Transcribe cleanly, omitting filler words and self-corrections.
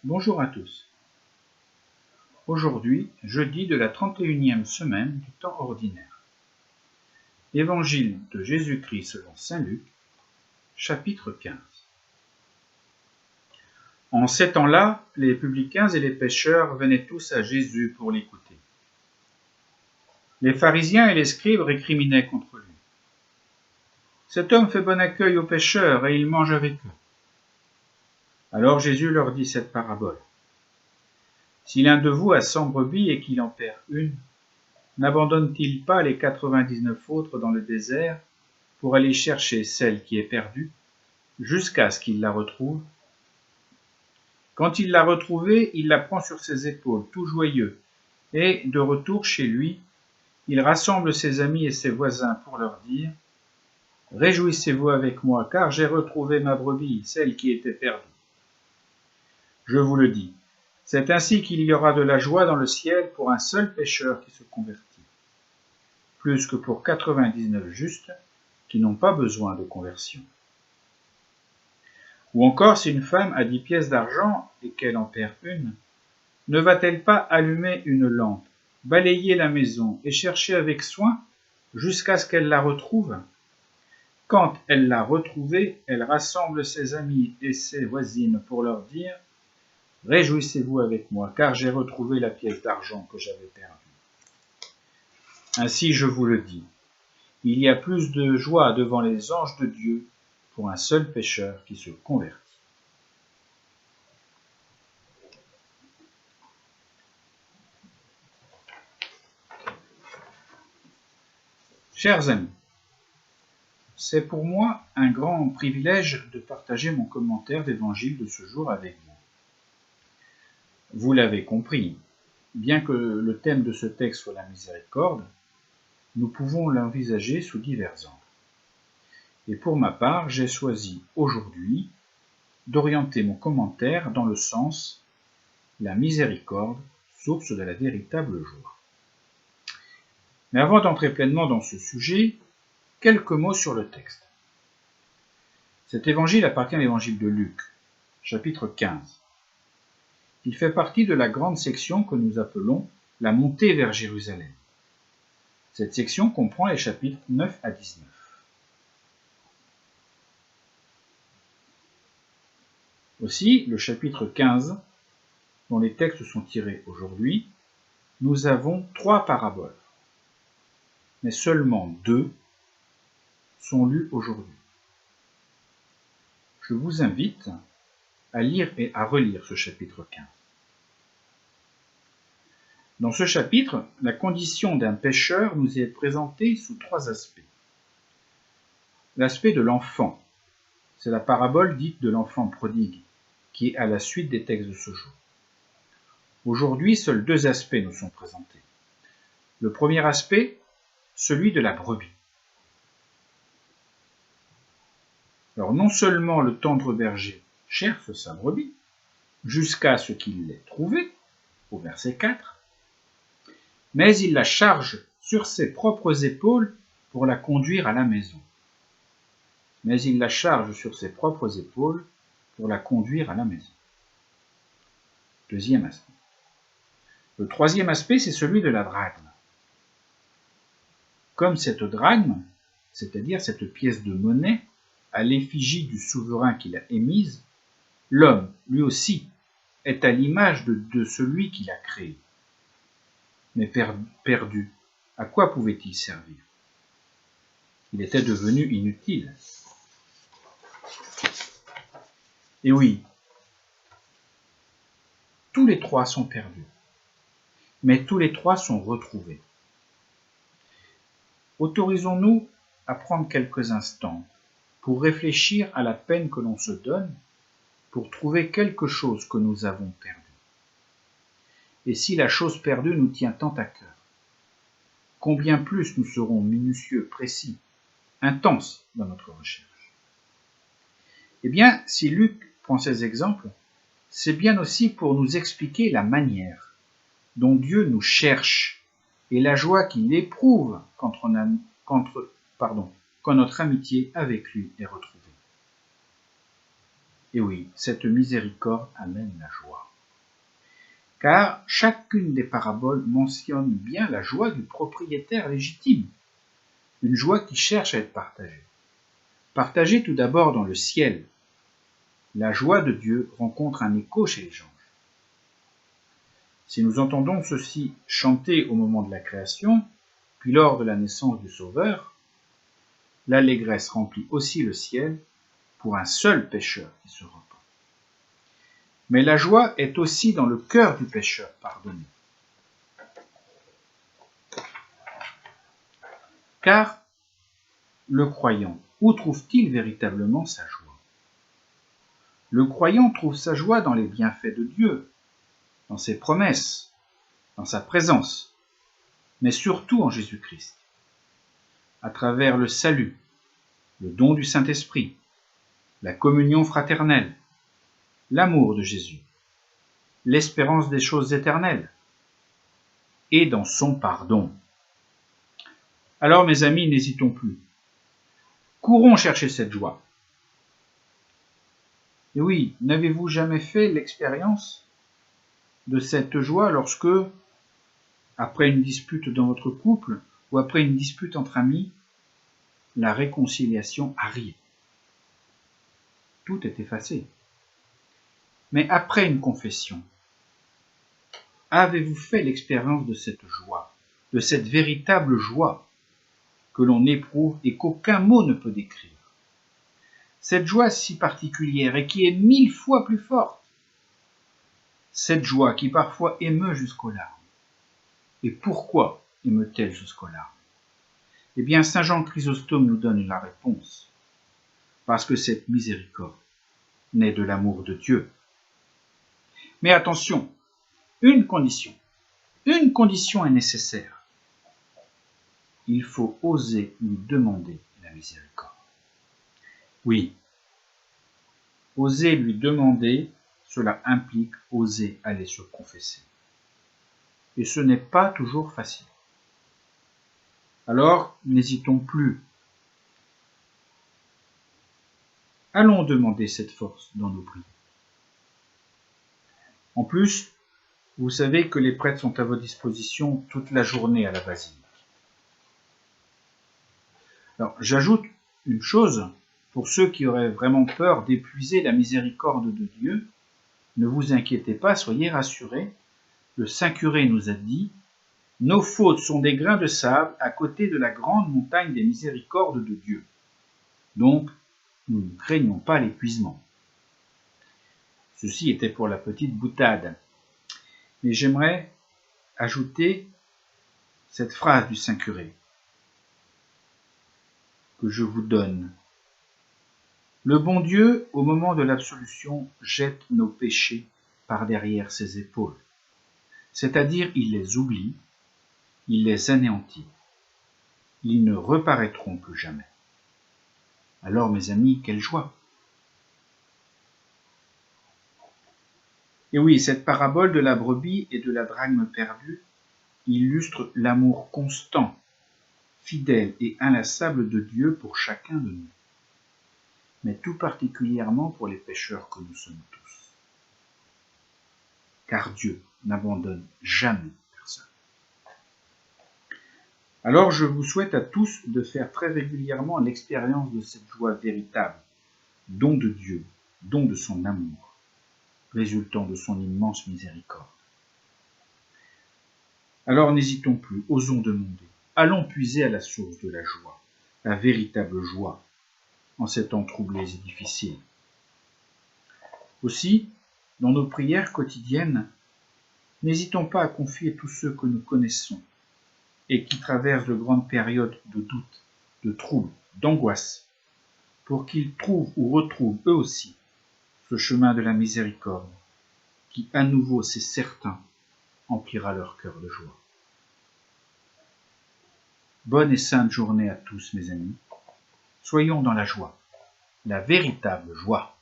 Bonjour à tous. Aujourd'hui, jeudi de la 31e semaine du temps ordinaire. Évangile de Jésus-Christ selon saint Luc, chapitre 15. En ces temps-là, les publicains et les pécheurs venaient tous à Jésus pour l'écouter. Les pharisiens et les scribes récriminaient contre lui. Cet homme fait bon accueil aux pécheurs et il mange avec eux. Alors Jésus leur dit cette parabole. Si l'un de vous a 100 brebis et qu'il en perd une, n'abandonne-t-il pas les 99 autres dans le désert pour aller chercher celle qui est perdue, jusqu'à ce qu'il la retrouve? Quand il l'a retrouvée, il la prend sur ses épaules, tout joyeux, et, de retour chez lui, il rassemble ses amis et ses voisins pour leur dire « Réjouissez-vous avec moi, car j'ai retrouvé ma brebis, celle qui était perdue. » Je vous le dis, c'est ainsi qu'il y aura de la joie dans le ciel pour un seul pécheur qui se convertit, plus que pour 99 justes qui n'ont pas besoin de conversion. Ou encore, si une femme a 10 pièces d'argent et qu'elle en perd une, ne va-t-elle pas allumer une lampe, balayer la maison et chercher avec soin jusqu'à ce qu'elle la retrouve? Quand elle l'a retrouvée, elle rassemble ses amis et ses voisines pour leur dire « Réjouissez-vous avec moi, car j'ai retrouvé la pièce d'argent que j'avais perdue. » Ainsi, je vous le dis, il y a plus de joie devant les anges de Dieu pour un seul pécheur qui se convertit. Chers amis, c'est pour moi un grand privilège de partager mon commentaire d'évangile de ce jour avec vous. Vous l'avez compris, bien que le thème de ce texte soit la miséricorde, nous pouvons l'envisager sous divers angles. Et pour ma part, j'ai choisi aujourd'hui d'orienter mon commentaire dans le sens « la miséricorde, source de la véritable joie ». Mais avant d'entrer pleinement dans ce sujet, quelques mots sur le texte. Cet évangile appartient à l'évangile de Luc, chapitre 15. Il fait partie de la grande section que nous appelons la montée vers Jérusalem. Cette section comprend les chapitres 9 à 19. Aussi, le chapitre 15, dont les textes sont tirés aujourd'hui, nous avons 3 paraboles, mais seulement 2 sont lues aujourd'hui. Je vous invite à lire et à relire ce chapitre 15. Dans ce chapitre, la condition d'un pécheur nous est présentée sous 3 aspects. L'aspect de l'enfant, c'est la parabole dite de l'enfant prodigue, qui est à la suite des textes de ce jour. Aujourd'hui, seuls 2 aspects nous sont présentés. Le premier aspect, celui de la brebis. Alors non seulement le tendre berger cherche sa brebis, jusqu'à ce qu'il l'ait trouvée, au verset 4, mais il la charge sur ses propres épaules pour la conduire à la maison. Deuxième aspect. Le troisième aspect, c'est celui de la drachme. Comme cette drachme, c'est-à-dire cette pièce de monnaie, à l'effigie du souverain qui l'a émise, l'homme, lui aussi, est à l'image de celui qui l'a créé. Mais perdu, à quoi pouvait-il servir? Il était devenu inutile. Et oui, tous les 3 sont perdus, mais tous les 3 sont retrouvés. Autorisons-nous à prendre quelques instants pour réfléchir à la peine que l'on se donne pour trouver quelque chose que nous avons perdu. Et si la chose perdue nous tient tant à cœur, combien plus nous serons minutieux, précis, intenses dans notre recherche. Eh bien, si Luc prend ces exemples, c'est bien aussi pour nous expliquer la manière dont Dieu nous cherche et la joie qu'il éprouve quand notre amitié avec lui est retrouvée. Et oui, cette miséricorde amène la joie. car chacune des paraboles mentionne bien la joie du propriétaire légitime, une joie qui cherche à être partagée. Partagée tout d'abord dans le ciel. La joie de Dieu rencontre un écho chez les anges. Si nous entendons ceci chanter au moment de la création, puis lors de la naissance du Sauveur, l'allégresse remplit aussi le ciel pour un seul pécheur qui se repent. Mais la joie est aussi dans le cœur du pécheur pardonné. Car le croyant, où trouve-t-il véritablement sa joie? Le croyant trouve sa joie dans les bienfaits de Dieu, dans ses promesses, dans sa présence, mais surtout en Jésus-Christ, à travers le salut, le don du Saint-Esprit, la communion fraternelle, l'amour de Jésus, l'espérance des choses éternelles, et dans son pardon. Alors, mes amis, n'hésitons plus. Courons chercher cette joie. Et oui, n'avez-vous jamais fait l'expérience de cette joie lorsque, après une dispute dans votre couple, ou après une dispute entre amis, la réconciliation arrive? Tout est effacé. Mais après une confession, avez-vous fait l'expérience de cette joie, de cette véritable joie que l'on éprouve et qu'aucun mot ne peut décrire? Cette joie si particulière et qui est 1000 fois plus forte. Cette joie qui parfois émeut jusqu'aux larmes. Et pourquoi émeut-elle jusqu'aux larmes? Eh bien, Saint Jean Chrysostome nous donne la réponse. Parce que cette miséricorde naît de l'amour de Dieu. Mais attention, une condition est nécessaire. Il faut oser lui demander la miséricorde. Oui, oser lui demander, cela implique oser aller se confesser. Et ce n'est pas toujours facile. Alors, n'hésitons plus. Allons demander cette force dans nos prières. En plus, vous savez que les prêtres sont à votre disposition toute la journée à la basilique. Alors, j'ajoute une chose, pour ceux qui auraient vraiment peur d'épuiser la miséricorde de Dieu, ne vous inquiétez pas, soyez rassurés, le Saint-Curé nous a dit « Nos fautes sont des grains de sable à côté de la grande montagne des miséricordes de Dieu. » Donc, nous ne craignons pas l'épuisement. Ceci était pour la petite boutade. Mais j'aimerais ajouter cette phrase du Saint-Curé que je vous donne. Le bon Dieu, au moment de l'absolution, jette nos péchés par derrière ses épaules. C'est-à-dire, il les oublie, il les anéantit. Ils ne reparaîtront plus jamais. Alors, mes amis, quelle joie! Et oui, cette parabole de la brebis et de la drachme perdue illustre l'amour constant, fidèle et inlassable de Dieu pour chacun de nous, mais tout particulièrement pour les pécheurs que nous sommes tous. Car Dieu n'abandonne jamais personne. Alors je vous souhaite à tous de faire très régulièrement l'expérience de cette joie véritable, don de Dieu, don de son amour, résultant de son immense miséricorde. Alors n'hésitons plus, osons demander, allons puiser à la source de la joie, la véritable joie, en ces temps troublés et difficiles. Aussi, dans nos prières quotidiennes, n'hésitons pas à confier tous ceux que nous connaissons et qui traversent de grandes périodes de doute, de trouble, d'angoisse, pour qu'ils trouvent ou retrouvent eux aussi ce chemin de la miséricorde, qui à nouveau, c'est certain, emplira leur cœur de joie. Bonne et sainte journée à tous, mes amis. Soyons dans la joie, la véritable joie.